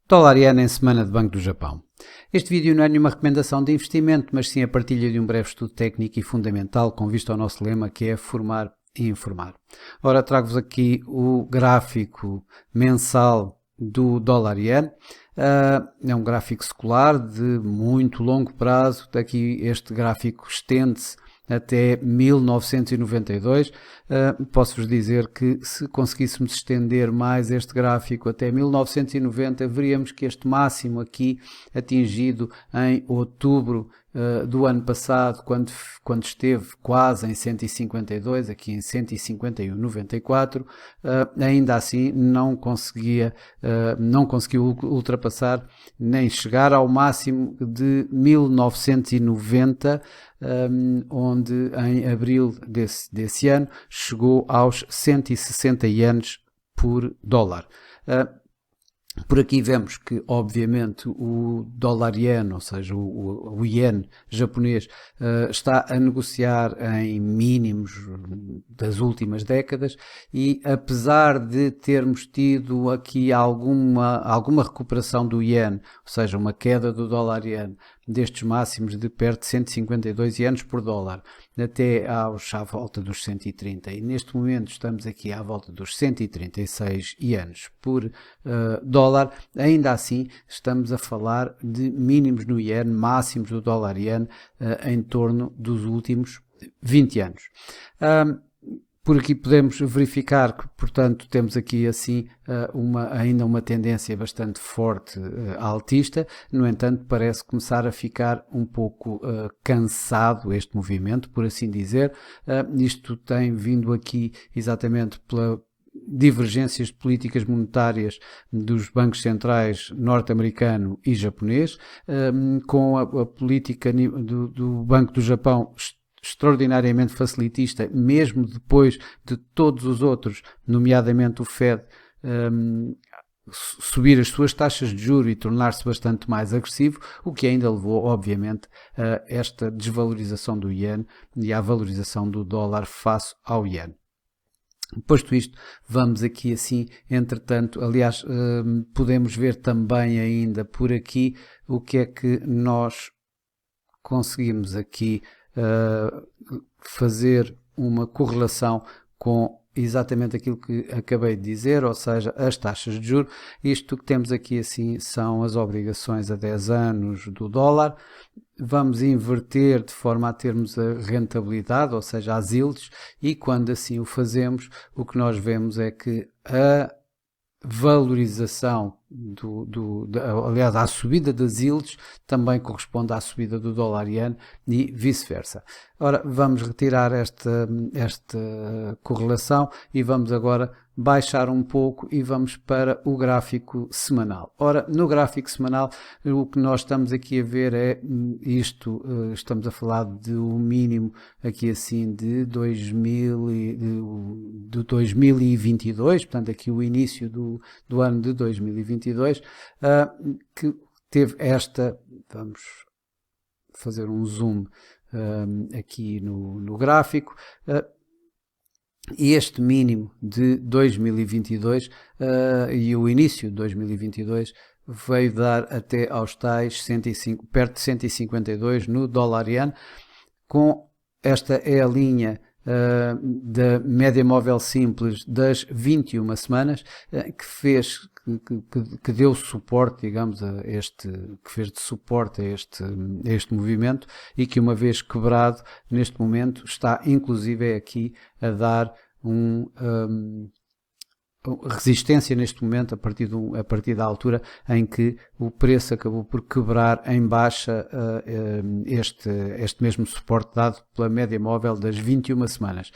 Dólar-iene em semana de Banco do Japão. Este vídeo não é nenhuma recomendação de investimento, mas sim a partilha de um breve estudo técnico e fundamental com vista ao nosso lema, que é formar e informar. Ora, trago-vos aqui o gráfico mensal do dólar-iene. É um gráfico secular de muito longo prazo. Daqui este gráfico estende-se até 1992. Posso-vos dizer que se conseguíssemos estender mais este gráfico até 1990, veríamos que este máximo aqui atingido em outubro do ano passado, quando esteve quase em 152, aqui em 151,94, ainda assim não conseguiu ultrapassar nem chegar ao máximo de 1990, onde em abril desse ano chegou aos 160 ienes por dólar. Por aqui vemos que, obviamente, o dólar-iene, ou seja, o iene japonês, está a negociar em mínimos das últimas décadas e, apesar de termos tido aqui alguma recuperação do iene, ou seja, uma queda do dólar-iene destes máximos de perto de 152 ienes por dólar até à volta dos 130, e neste momento estamos aqui à volta dos 136 ienes por dólar, ainda assim estamos a falar de mínimos no iene, máximos do dólar-iene em torno dos últimos 20 anos. Por aqui podemos verificar que, portanto, temos aqui assim ainda uma tendência bastante forte altista. No entanto, parece começar a ficar um pouco cansado este movimento, por assim dizer. Isto tem vindo aqui exatamente pela divergências de políticas monetárias dos bancos centrais norte-americano e japonês, com a política do Banco do Japão extraordinariamente facilitista, mesmo depois de todos os outros, nomeadamente o Fed, subir as suas taxas de juros e tornar-se bastante mais agressivo, o que ainda levou, obviamente, a esta desvalorização do iene e à valorização do dólar face ao iene. Posto isto, vamos aqui assim, entretanto, aliás, podemos ver também ainda por aqui o que é que nós conseguimos aqui fazer uma correlação com exatamente aquilo que acabei de dizer, ou seja, as taxas de juros. Isto que temos aqui assim são as obrigações a 10 anos do dólar. Vamos inverter de forma a termos a rentabilidade, ou seja, as yields, e quando assim o fazemos, o que nós vemos é que a valorização aliás, a subida das yields também corresponde à subida do dólar-iene e vice-versa. Ora, vamos retirar esta correlação e vamos agora baixar um pouco e vamos para o gráfico semanal. Ora, no gráfico semanal, o que nós estamos aqui a ver é isto, estamos a falar de um mínimo aqui assim de 2022, portanto aqui o início do ano de 2022, que teve vamos fazer um zoom aqui no gráfico, e este mínimo de 2022 e o início de 2022 veio dar até aos tais perto de 152 no dólar-iene. Esta é a linha da média móvel simples das 21 semanas, que deu suporte, digamos, que fez de suporte a este movimento, e que, uma vez quebrado, neste momento está inclusive aqui a dar resistência neste momento, a partir da altura em que o preço acabou por quebrar em baixa este mesmo suporte dado pela média móvel das 21 semanas.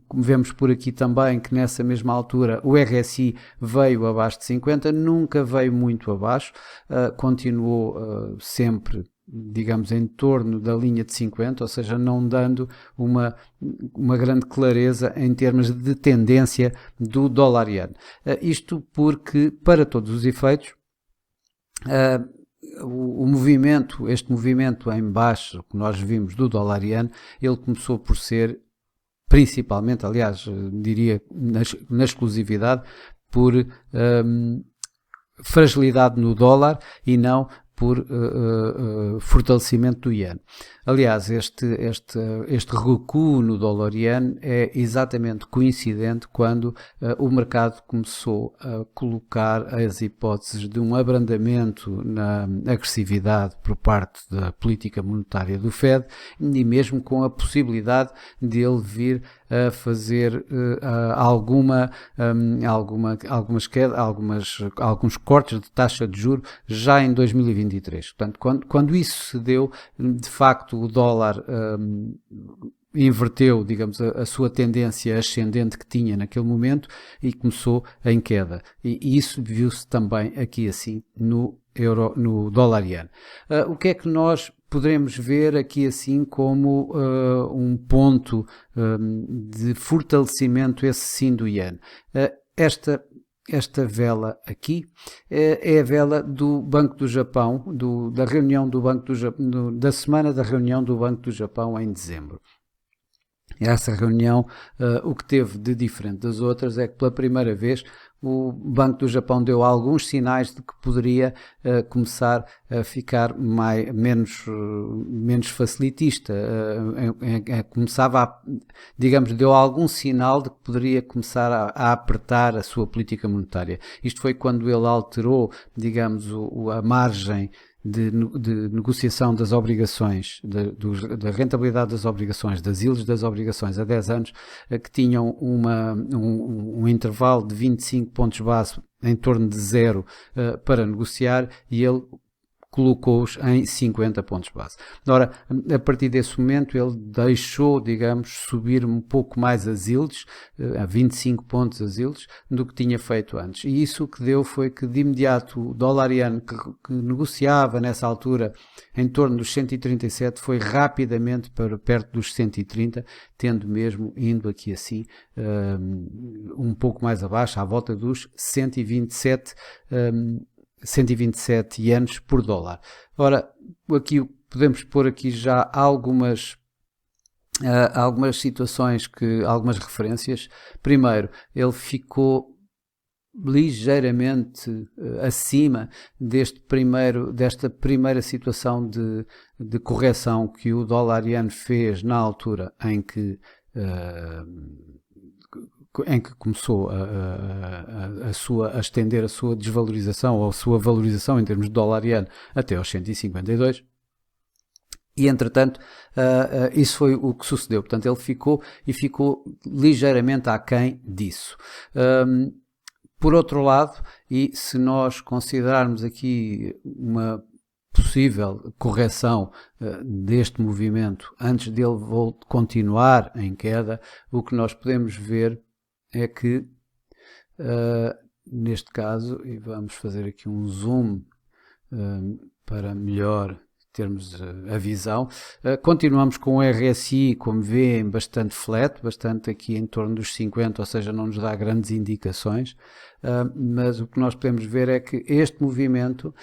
Como vemos por aqui também que nessa mesma altura o RSI veio abaixo de 50, nunca veio muito abaixo, continuou sempre, digamos, em torno da linha de 50, ou seja, não dando uma grande clareza em termos de tendência do dólar-iene. Isto porque, para todos os efeitos, este movimento em baixo que nós vimos do dólar-iene, ele começou por ser principalmente, aliás, diria na exclusividade, por fragilidade no dólar e não por fortalecimento do iene. Aliás, este recuo no dólar-iene é exatamente coincidente quando o mercado começou a colocar as hipóteses de um abrandamento na agressividade por parte da política monetária do Fed e mesmo com a possibilidade de ele vir a fazer alguns cortes de taxa de juros já em 2023. Portanto, quando isso se deu, de facto o dólar inverteu, digamos, a sua tendência ascendente que tinha naquele momento e começou em queda. E isso viu-se também aqui assim no dólar-iene. O que é que nós poderemos ver aqui assim como um ponto de fortalecimento, esse sim, do iene? Esta vela aqui é a vela do Banco do Japão, da reunião do Banco do Japão, da semana da reunião do Banco do Japão em dezembro. Essa reunião, o que teve de diferente das outras é que pela primeira vez o Banco do Japão deu alguns sinais de que poderia começar a ficar menos facilitista. Deu algum sinal de que poderia começar a apertar a sua política monetária. Isto foi quando ele alterou, digamos, a margem de negociação das obrigações, da rentabilidade das obrigações, das yields das obrigações a 10 anos, que tinham um intervalo de 25 pontos base em torno de zero para negociar, e ele colocou-os em 50 pontos base. Ora, a partir desse momento ele deixou, digamos, subir um pouco mais as yields, a 25 pontos as yields, do que tinha feito antes. E isso o que deu foi que de imediato o dólar-iene que negociava nessa altura em torno dos 137 foi rapidamente para perto dos 130, tendo mesmo indo aqui assim um pouco mais abaixo, à volta dos 127 ienes por dólar. Ora, aqui podemos pôr aqui já algumas situações, algumas referências. Primeiro, ele ficou ligeiramente acima desta primeira situação de correção que o dólar-iene fez na altura em que começou a estender a sua desvalorização ou a sua valorização em termos de dólar-iene até aos 152. E, entretanto, isso foi o que sucedeu. Portanto, ele ficou ligeiramente aquém disso. Por outro lado, e se nós considerarmos aqui uma possível correção deste movimento antes dele continuar em queda, o que nós podemos ver é que, neste caso, e vamos fazer aqui um zoom para melhor termos a visão, continuamos com o RSI, como vêem, bastante flat, bastante aqui em torno dos 50, ou seja, não nos dá grandes indicações, mas o que nós podemos ver é que este movimento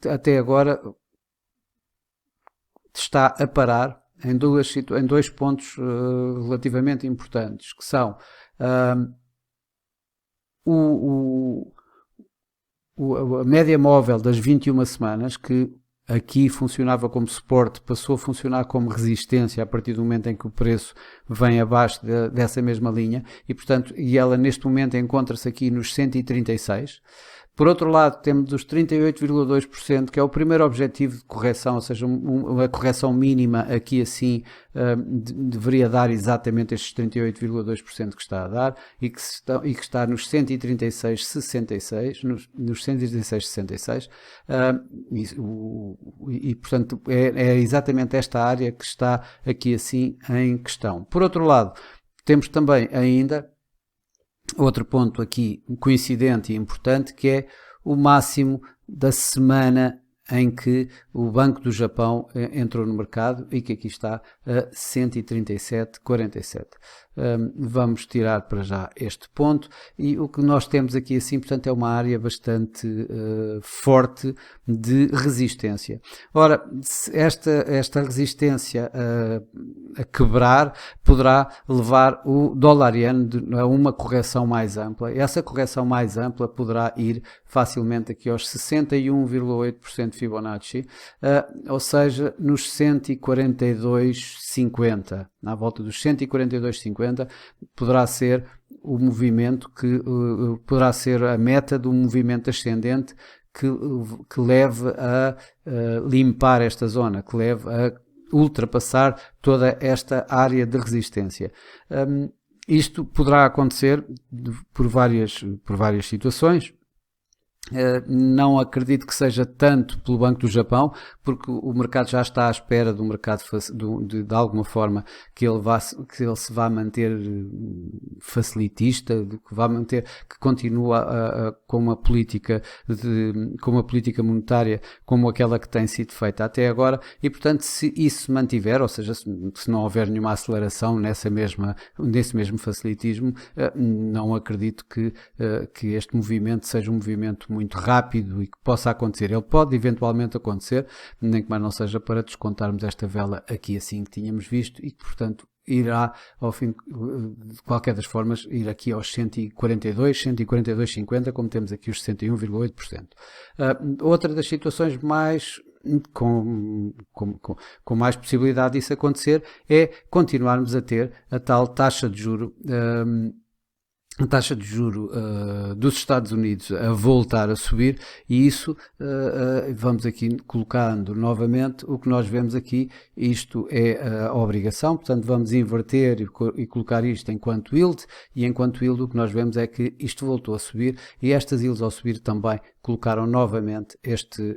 até agora está a parar em dois pontos relativamente importantes, que são a média móvel das 21 semanas, que aqui funcionava como suporte, passou a funcionar como resistência a partir do momento em que o preço vem abaixo dessa mesma linha, e portanto, ela neste momento encontra-se aqui nos 136. Por outro lado, temos os 38,2%, que é o primeiro objetivo de correção, ou seja, uma correção mínima aqui assim deveria dar exatamente estes 38,2% que está a dar e que está nos 136,66, nos 136,66, e portanto é exatamente esta área que está aqui assim em questão. Por outro lado, temos também ainda outro ponto aqui coincidente e importante, que é o máximo da semana em que o Banco do Japão entrou no mercado e que aqui está a 137,47. vamos tirar para já este ponto, e o que nós temos aqui assim, portanto, é uma área bastante forte de resistência. Ora, esta resistência a quebrar poderá levar o dólar-iene a uma correção mais ampla. Essa correção mais ampla poderá ir facilmente aqui aos 61,8% Fibonacci, ou seja, nos 142,50, na volta dos 142,50, poderá ser o movimento que poderá ser a meta do movimento ascendente que leve a limpar esta zona, que leve a ultrapassar toda esta área de resistência. Isto poderá acontecer por várias situações. Não acredito que seja tanto pelo Banco do Japão, porque o mercado já está à espera do mercado de alguma forma que ele se vá manter facilitista, que continua com uma política monetária como aquela que tem sido feita até agora, e portanto, se isso se mantiver, ou seja, se não houver nenhuma aceleração nesse mesmo facilitismo, não acredito que este movimento seja um movimento muito rápido e que possa acontecer. Ele pode eventualmente acontecer, nem que mais não seja para descontarmos esta vela aqui assim que tínhamos visto, e que portanto irá, ao fim de qualquer das formas, ir aqui aos 142,50, como temos aqui os 61,8%. Outra das situações mais com mais possibilidade disso acontecer é continuarmos a ter a tal taxa de juro dos Estados Unidos a voltar a subir, e isso vamos aqui colocando novamente o que nós vemos aqui. Isto é a obrigação, portanto vamos inverter e colocar isto enquanto yield, e enquanto yield o que nós vemos é que isto voltou a subir, e estas yields ao subir também colocaram novamente este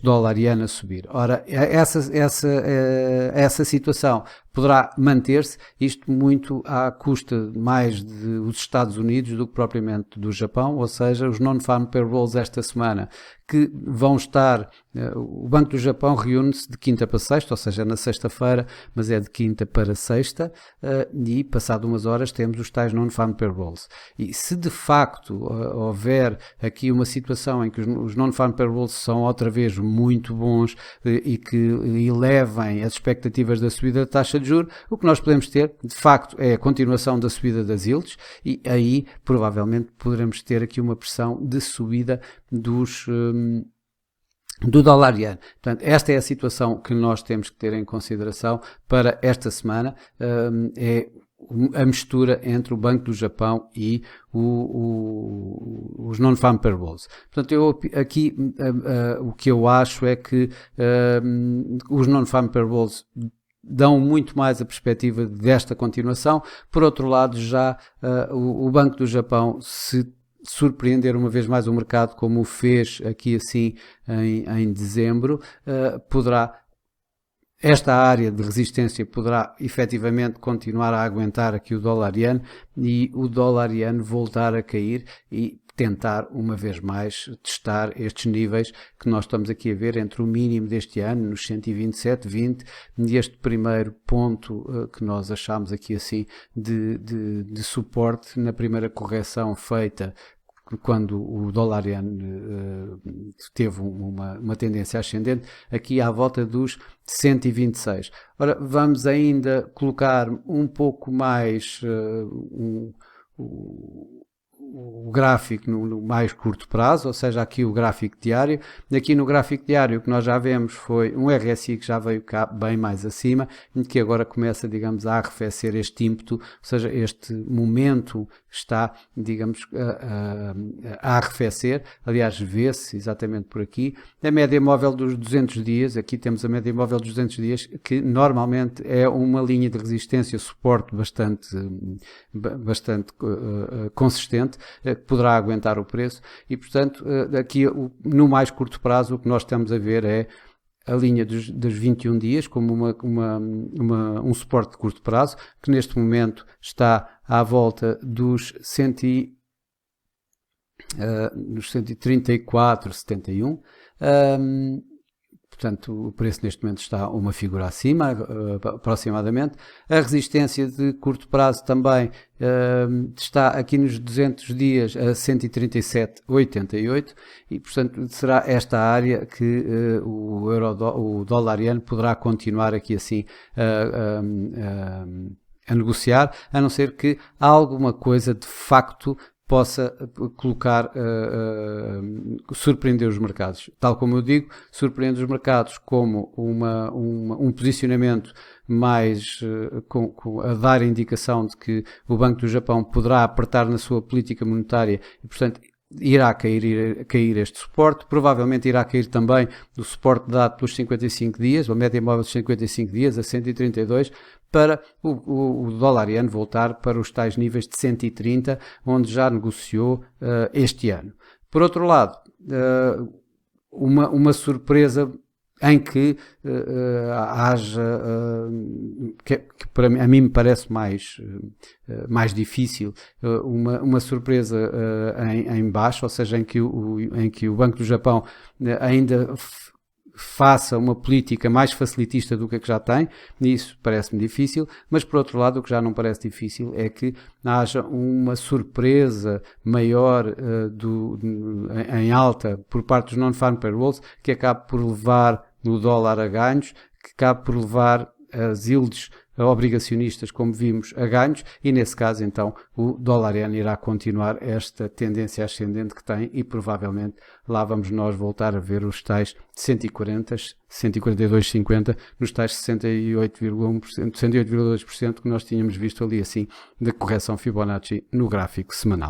dólar-iene a subir. Ora, essa situação poderá manter-se, isto muito à custa mais dos Estados Unidos do que propriamente do Japão, ou seja, os non-farm payrolls esta semana, que vão estar, o Banco do Japão reúne-se de quinta para sexta, ou seja, na sexta-feira, mas é de quinta para sexta, e passado umas horas temos os tais non-farm payrolls. E se de facto houver aqui uma situação em que os non-farm payrolls são outra vez muito bons e que elevem as expectativas da subida da taxa de juros, o que nós podemos ter, de facto, é a continuação da subida das yields, e aí provavelmente poderemos ter aqui uma pressão de subida do dólar-iene. Portanto, esta é a situação que nós temos que ter em consideração para esta semana, é a mistura entre o Banco do Japão e os non-farm payrolls. Portanto, eu aqui o que eu acho é que os non-farm payrolls dão muito mais a perspectiva desta continuação. Por outro lado, já o Banco do Japão, se surpreender uma vez mais o mercado como o fez aqui assim em dezembro, esta área de resistência poderá efetivamente continuar a aguentar aqui o dólar-iene, e o dólar-iene voltar a cair e tentar uma vez mais testar estes níveis que nós estamos aqui a ver entre o mínimo deste ano, nos 127,20, e este primeiro ponto que nós achamos aqui assim de suporte na primeira correção feita quando o dólar-iene teve uma tendência ascendente, aqui à volta dos 126. Ora, vamos ainda colocar um pouco mais o gráfico no mais curto prazo, ou seja, aqui o gráfico diário. Aqui no gráfico diário o que nós já vemos foi um RSI que já veio cá bem mais acima, e que agora começa, digamos, a arrefecer este ímpeto, ou seja, este momento está, digamos, a arrefecer. Aliás, vê-se exatamente por aqui. A média móvel dos 200 dias, aqui temos a média móvel dos 200 dias, que normalmente é uma linha de resistência, suporte bastante consistente, que poderá aguentar o preço, e portanto aqui no mais curto prazo o que nós estamos a ver é a linha dos 21 dias como um suporte de curto prazo, que neste momento está à volta dos 134,71. portanto o preço neste momento está uma figura acima, aproximadamente. A resistência de curto prazo também está aqui nos 200 dias a 137,88 e, portanto, será esta área que o dólar iene poderá continuar aqui assim a negociar, a não ser que alguma coisa de facto possa colocar, surpreender os mercados. Tal como eu digo, surpreende os mercados como um posicionamento mais a dar a indicação de que o Banco do Japão poderá apertar na sua política monetária e, portanto, irá cair este suporte, provavelmente irá cair também o suporte dado pelos 55 dias, a média móvel de 55 dias a 132, para o dólar iene voltar para os tais níveis de 130, onde já negociou este ano. Por outro lado, uma surpresa em que haja, que para mim, a mim me parece mais difícil, uma surpresa em baixo, ou seja, em que o Banco do Japão ainda faça uma política mais facilitista do que a que já tem, isso parece-me difícil, mas por outro lado o que já não parece difícil é que haja uma surpresa maior em alta por parte dos non-farm payrolls, que acabe por levar o dólar a ganhos, que acabe por levar as yields obrigacionistas, como vimos, a ganhos, e nesse caso então o dólar iene irá continuar esta tendência ascendente que tem e provavelmente lá vamos nós voltar a ver os tais 140, 142,50 nos tais 68,1%, 68,2% que nós tínhamos visto ali assim da correção Fibonacci no gráfico semanal.